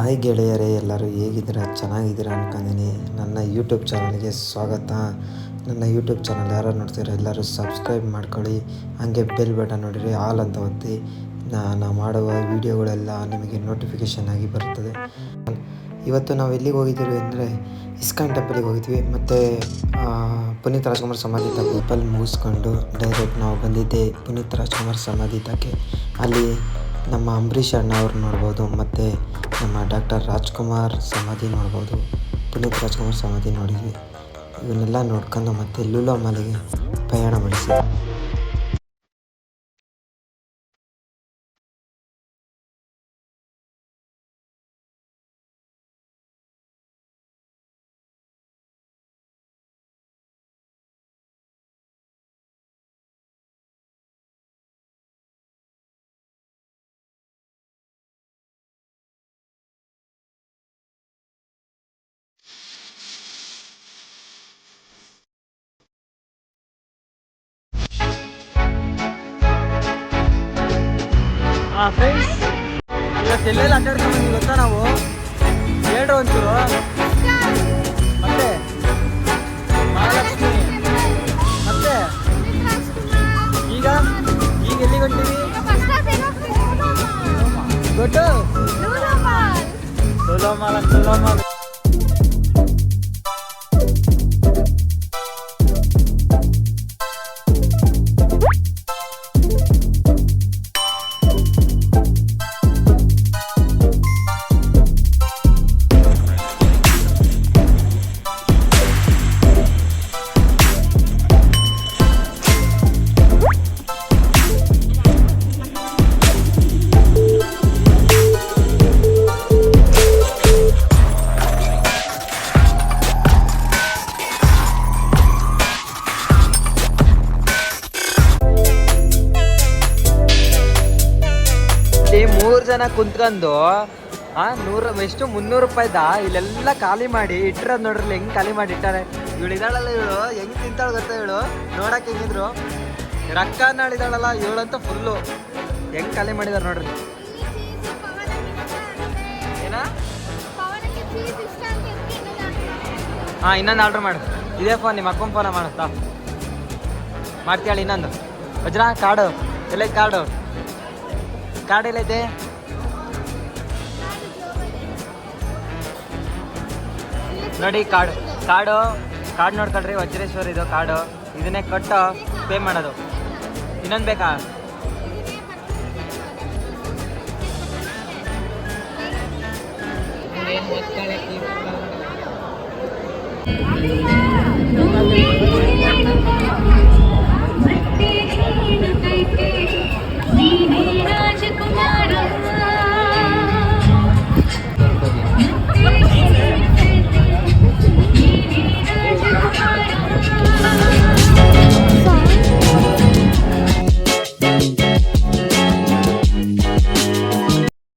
Hi ಗೆಳೆಯರೇ, ಎಲ್ಲರೂ ಹೇಗಿದ್ದೀರಾ? ಚೆನ್ನಾಗಿದ್ದೀರಾ ಅನ್ಕೊಂಡಿನಿ. ನನ್ನ ಯೂಟ್ಯೂಬ್ ಚಾನಲ್ಗೆ ಸ್ವಾಗತ. ನನ್ನ ಯೂಟ್ಯೂಬ್ ಚಾನಲ್ ಯಾರು ನೋಡ್ತೀರಾ ಎಲ್ಲರೂ ಸಬ್ಸ್ಕ್ರೈಬ್ ಮಾಡ್ಕೊಳ್ಳಿ. ಹಾಗೆ ಬೆಲ್ ಬಟನ್ ನೋಡಿರಿ, ಆಲ್ ಅಂತ ಒತ್ತಿ. ನಾನು ಮಾಡುವ ವೀಡಿಯೋಗಳೆಲ್ಲ ನಿಮಗೆ ನೋಟಿಫಿಕೇಷನ್ ಆಗಿ ಬರ್ತದೆ. ಇವತ್ತು ನಾವು ಎಲ್ಲಿಗೆ ಹೋಗಿದ್ದೀವಿ ಅಂದರೆ ಇಸ್ಕಾನ್ ಟೆಂಪಲಿಗೆ ಹೋಗಿದ್ವಿ. ಮತ್ತು ಪುನೀತ್ ರಾಜ್ಕುಮಾರ್ ಸಮಾಧಿ ಟೆಂಪಲ್ ಮುಗಿಸ್ಕೊಂಡು ಡೈರೆಕ್ಟ್ ನಾವು ಬಂದಿದ್ದೆ ಪುನೀತ್ ರಾಜ್ಕುಮಾರ್ ಸಮಾಧಿ ತಕ್ಕೆ. ಅಲ್ಲಿ ನಮ್ಮ ಅಂಬರೀಷ್ ಅಣ್ಣ ಅವ್ರು ನೋಡ್ಬೋದು, ಮತ್ತು ನಮ್ಮ ಡಾಕ್ಟರ್ ರಾಜ್ಕುಮಾರ್ ಸಮಾಧಿ ನೋಡ್ಬೋದು, ಪುನೀತ್ ರಾಜ್ಕುಮಾರ್ ಸಮಾಧಿ ನೋಡಿದ್ವಿ. ಇವನ್ನೆಲ್ಲ ನೋಡ್ಕೊಂಡು ಮತ್ತೆ ಲೂಲೋ ಮಾಲಿಗೆ ಪ್ರಯಾಣ ಮಾಡಿಸಿ. ಫ್ರೆಂಡ್ಸ್, ಇವತ್ತು ಎಲ್ಲೆಲ್ಲ ಅಡ್ಡಾಡ್ಕೊಂಡ್ಬಂದು ಗೊತ್ತಾ ನಾವು? ಹೇಳ್ರು ಒಂಚೂರು. ಮತ್ತೆ ಮಹಾಲಕ್ಷ್ಮಿ, ಮತ್ತೆ ಈಗ ಎಲ್ಲಿಗೆ ಹೊಂಟೀವಿ? ಗೊತ್ತು, ಲೂಲೋ ಮಾಲ್. ಮೂರು ಜನ ಕುಂತ್ಕೊಂಡು ಎಷ್ಟು 300 ರೂಪಾಯಿದ ಇಲ್ಲೆಲ್ಲ ಖಾಲಿ ಮಾಡಿ ಇಟ್ಟಿರೋದು ನೋಡ್ರಿ. ಹೆಂಗ್ ಖಾಲಿ ಮಾಡಿ ಇಟ್ಟಾರೆ. ಇವಳು ಇದ್ದಾಳಲ್ಲ, ಇವಳು ಹೆಂಗ್ ತಿಂತಾಳ ಗೊತ್ತಾ? ಇವಳು ನೋಡಕ್ ಹೆಂಗಿದ್ರು ರೊಕ್ಕ ನಾಳಿದಾಳಲ್ಲ ಇವಳಂತ ಫುಲ್ಲು ಹೆಂಗ್ ಖಾಲಿ ಮಾಡಿದಾರೆ ನೋಡ್ರಿ. ಏನ ಇನ್ನೊಂದು ಆರ್ಡ್ರ್ ಮಾಡು. ಇದೇ ಫೋನ್ ನಿಮ್ಮ ಅಕ್ಕನ ಫೋನ ಮಾಡುತ್ತಾ ಮಾಡ್ತೀಯಾಳ? ಇನ್ನೊಂದು ವಜ್ರ ಕಾರ್ಡು ಎಲ್ಲೈತೆ? ಕಾರ್ಡ್ ಎಲ್ಲೈತೆ? ನೋಡಿ ಕಾರ್ಡ್ ನೋಡ್ಕೊಳ್ರಿ. ವಜ್ರೇಶ್ವರ್ ಇದು ಕಾರ್ಡು. ಇದನ್ನೇ ಕೊಟ್ಟು ಪೇ ಮಾಡೋದು. ಇನ್ನೊಂದು ಬೇಕಾ?